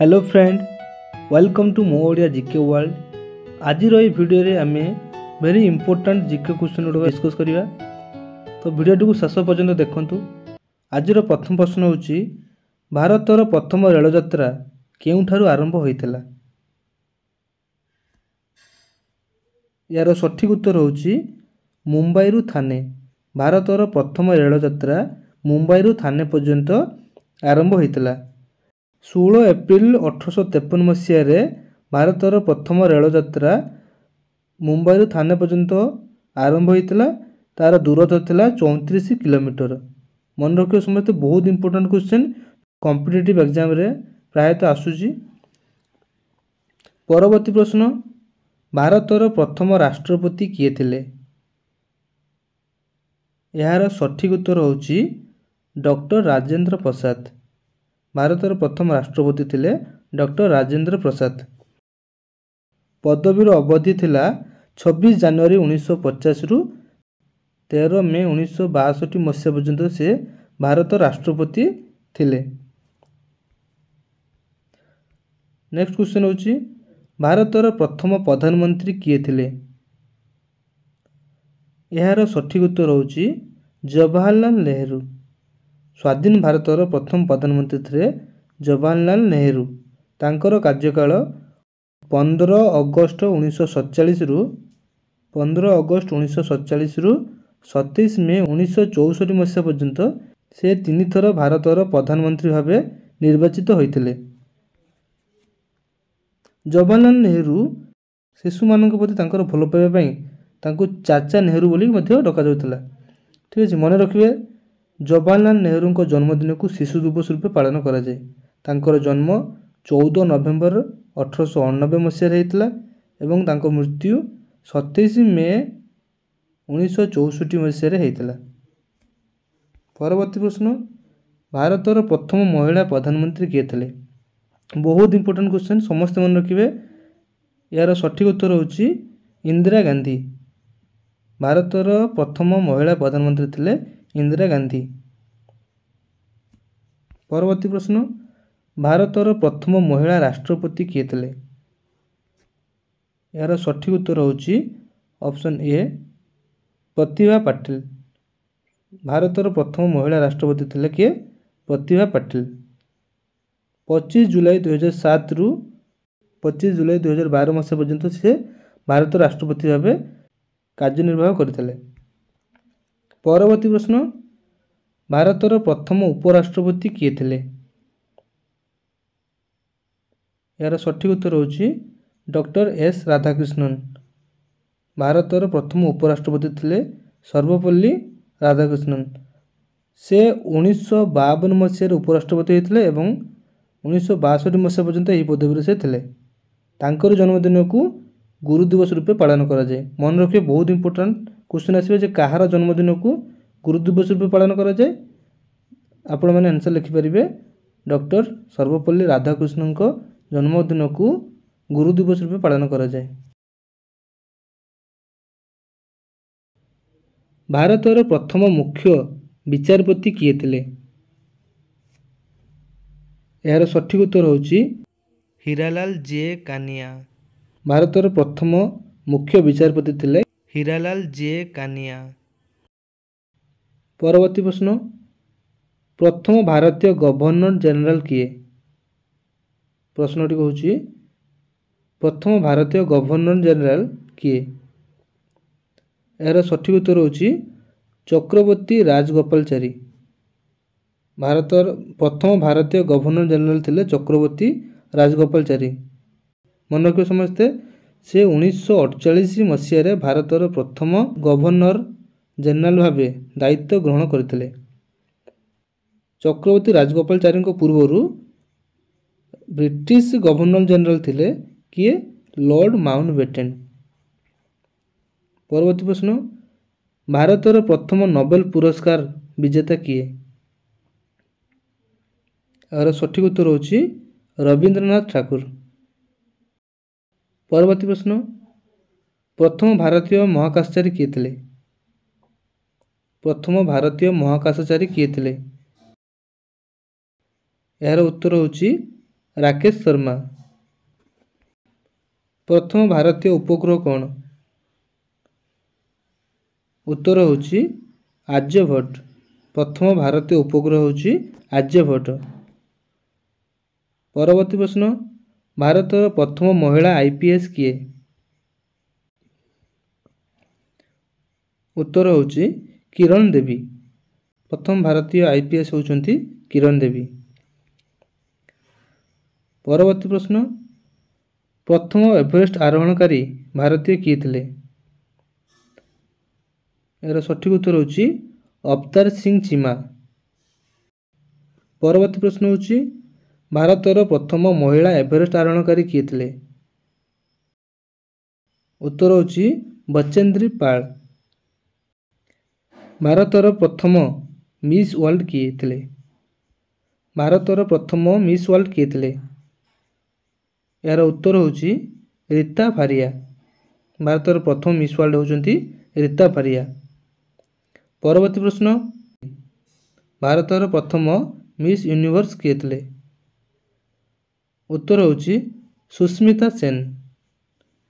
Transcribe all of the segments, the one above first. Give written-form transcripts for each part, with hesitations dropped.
Hello friend, welcome to मो Odia GK world. आज video रे आमे very important GK question good discuss करिया। तो वीडियो को शेष पर्यंत देखंतु। आज प्रथम प्रश्न होची भारतर प्रथम रेल यात्रा केउठारु आरंभ होइतला। यार सठिक उत्तर होची मुंबई रु थाने। भारतर प्रथम रेल यात्रा मुंबई रु थाने पर्यंत आरंभ होइतला। 16 एप्रिल 1853 मसीह भारतर प्रथम रेल यात्रा मुंबई थाने पर्यंत आरंभ होता। तार दूरत्व था 34 किलोमीटर। मन रखिए समस्त बहुत इंपोर्टेंट क्वेश्चन कॉम्पिटिटिव एग्जाम रे प्रायतः आसूची। परवर्ती प्रश्न, भारतर प्रथम राष्ट्रपति किए थिले? यार सठिक उत्तर होची डॉक्टर राजेंद्र प्रसाद। भारतर प्रथम राष्ट्रपति थिले डॉक्टर राजेंद्र प्रसाद। पदवीर अवधि थिला 26 जनवरी 1950 रु 13 मे 1962 मसीहा पर्यंत से भारत राष्ट्रपति थिले। नेक्स्ट क्वेश्चन होची भारतर प्रथम प्रधानमंत्री किए थिले? यार सठिक उत्तर होची जवाहरलाल नेहरू। स्वाधीन भारतर प्रथम प्रधानमंत्री थे जवाहरलाल नेहरू। तांकर कार्यकाल 15 अगस्त 1947 रु 27 मे 1964 मसीहा पर्यंत से 3 थर भारतर प्रधानमंत्री भाव निर्वाचित होते। जवाहरलाल नेहरू शिशु मान प्रति तांकर भल पाइबा तांको चाचा नेहरू बोली डका जाउतला। ठीक है, मन रखिए जवाहरलाल नेहरू को जन्मदिन को शिशु दिवस रूपे पालन करा जाए। तांकर जन्म 14 नवेम्बर 1889 मसीह होता एवं तांको मृत्यु 27 मे 1964 मसीह होता। परवर्ती प्रश्न, भारतर प्रथम महिला प्रधानमंत्री किए थे? बहुत इंपोर्टेंट क्वेश्चन, समस्त मन रखिए। यार सठिक उत्तर होची इंदिरा गांधी। भारतर प्रथम महिला प्रधानमंत्री थे इंदिरा गांधी। परवर्ती प्रश्न, भारतर प्रथम महिला राष्ट्रपति किए थे? यार सठिक उत्तर होची ऑप्शन ए प्रतिभा पाटिल। भारतर प्रथम महिला राष्ट्रपति थे किए? प्रतिभा पाटिल। 25 जुलाई 2007 रु 25 जुलाई 2012 मसीहा पर्यंत से भारत राष्ट्रपति भाव कार्यनिर्वाह करते। परवर्ती प्रश्न, भारतर प्रथम उपराष्ट्रपति किए थे? यार सठिक उत्तर होची डॉक्टर एस राधाकृष्णन। भारतर प्रथम उपराष्ट्रपति थे सर्वपल्ली राधाकृष्णन। से 1952 मसीह उपराष्ट्रपति होते एवं 1962 मसीहा पर्यंत यही पदवी से थे। तांकर जन्मदिन को गुरु दिवस रूपे पालन करा जाए। मन रखिए बहुत इंपोर्टेंट क्वेश्चन आसवे कहार जन्मदिन को गुरु दिवस रूपे पालन करा जाए। आपण मैंने आंसर लिखिपारे डॉक्टर सर्वपल्ली राधाकृष्णन को जन्मदिन को गुरु दिवस रूपे पालन करा जाए। भारतर प्रथम मुख्य विचारपति किए थे? यार सठिक उत्तर होची हीरालाल जे कानिया। भारतर प्रथम मुख्य विचारपति थे हीरालाल जे कानिया। परवर्ती प्रश्न, प्रथम भारतीय गवर्नर जनरल किए? प्रश्नटी होची प्रथम भारतीय गवर्नर जनरल किए? यार सठिक उत्तर होची चक्रवर्ती राजगोपालचारी। भारतर प्रथम भारतीय गवर्नर जनरल थे चक्रवर्ती राजगोपालचारी। मन रखिए समस्ते से 1948 मसीह भारतर प्रथम गवर्नर जनरल भाव दायित्व ग्रहण करते। चक्रवर्ती राजगोपालचारी पूर्वर ब्रिटिश गवर्नर जनरल थे किए? Lord Mountbatten. परवर्ती प्रश्न, भारतर प्रथम नोबेल पुरस्कार विजेता किए? और सठिक उत्तर होची रविंद्रनाथ ठाकुर। परवर्ती प्रश्न, प्रथम भारतीय महाकाशचारी किए थे? प्रथम भारतीय महाकाशचारी किए थे? यार उत्तर होची राकेश शर्मा। प्रथम भारतीय उपग्रह कौन? उत्तर होची आर्यभट्ट। प्रथम भारतीय उपग्रह होची आर्यभट्ट। परवर्ती प्रश्न, भारतर प्रथम महिला आईपीएस किए? उत्तर होची किरण देवी। प्रथम भारतीय आईपीएस होचंती किरण देवी। परवर्ती प्रश्न, प्रथम एवरेस्ट आरोहणकारी भारतीय किए थिले? यार सठिक उत्तर होची अवतार सिंह चीमा। परवर्ती प्रश्न होची भारतर प्रथम महिला एवरेस्ट आरोहणकारी किए थिले? उत्तर होची बचेंद्री पाल। भारतर प्रथम मिस वर्ल्ड किए थिले? भारतर प्रथम मिस वर्ल्ड किए थिले? यार उत्तर होची रीता फारिया। भारतर प्रथम मिस वर्ल्ड होचंती रीता फारिया। परवर्ती प्रश्न, भारतर प्रथम मिस यूनिवर्स किए थिले? उत्तर होची सुस्मिता सेन।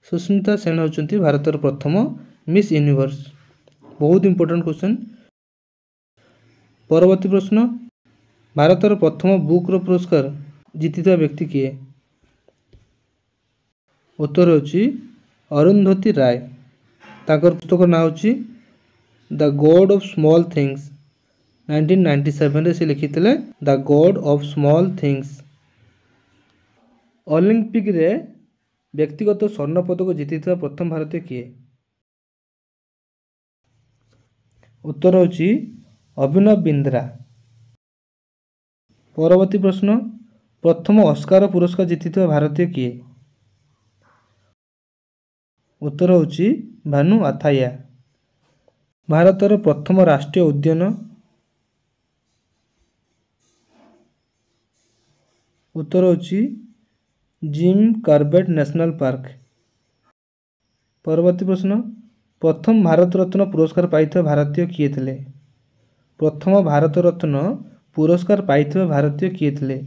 सुस्मिता सेन होचंती भारतर प्रथम मिस यूनिवर्स। बहुत इंपोर्टेंट क्वेश्चन। परवर्ती प्रश्न, भारतर प्रथम बुकर पुरस्कार जीतिଥିବା व्यक्ति किए? उत्तर होची अरुंधति राय। ताकर पुस्तक नाम होची the God of small things. 1997 रे से लिखिथिले the God of small things. Olympic रे व्यक्तिगत स्वर्ण पदक जीतिଥିବା प्रथम भारतीय किए? उत्तर होची अभिनव बिंद्रा। परवर्ती प्रश्न, प्रथम ऑस्कार पुरस्कार जीतिଥିବା भारतीय किए? उत्तर होची भानु आथाया। भारतर प्रथम राष्ट्रीय उद्यान? उत्तर होची जिम कार्बेट नेशनल पार्क। परवर्ती प्रश्न, प्रथम भारत रत्न पुरस्कार पाइଥିବା भारतीय किए थिले? प्रथम भारत रत्न पुरस्कार पाइଥିବା भारतीय किए थिले?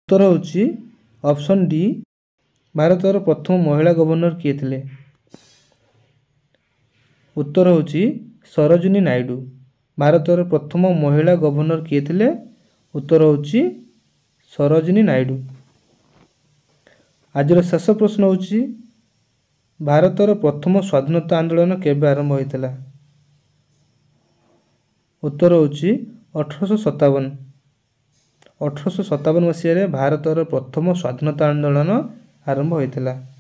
उत्तर होची ऑप्शन डी भारतर प्रथम महिला गवर्नर किए थिले? उत्तर होची सरोजिनी नायडू। भारतर प्रथम महिला गवर्नर किए थिले? उत्तर होची सरोजिनी नायडू। आज शेष प्रश्न होची भारतर प्रथम स्वाधीनता आंदोलन केबे आरंभ होइतिला? उत्तर होची 1857। 1857 मसीह भारतर प्रथम स्वाधीनता आंदोलन आरंभ होइतिला।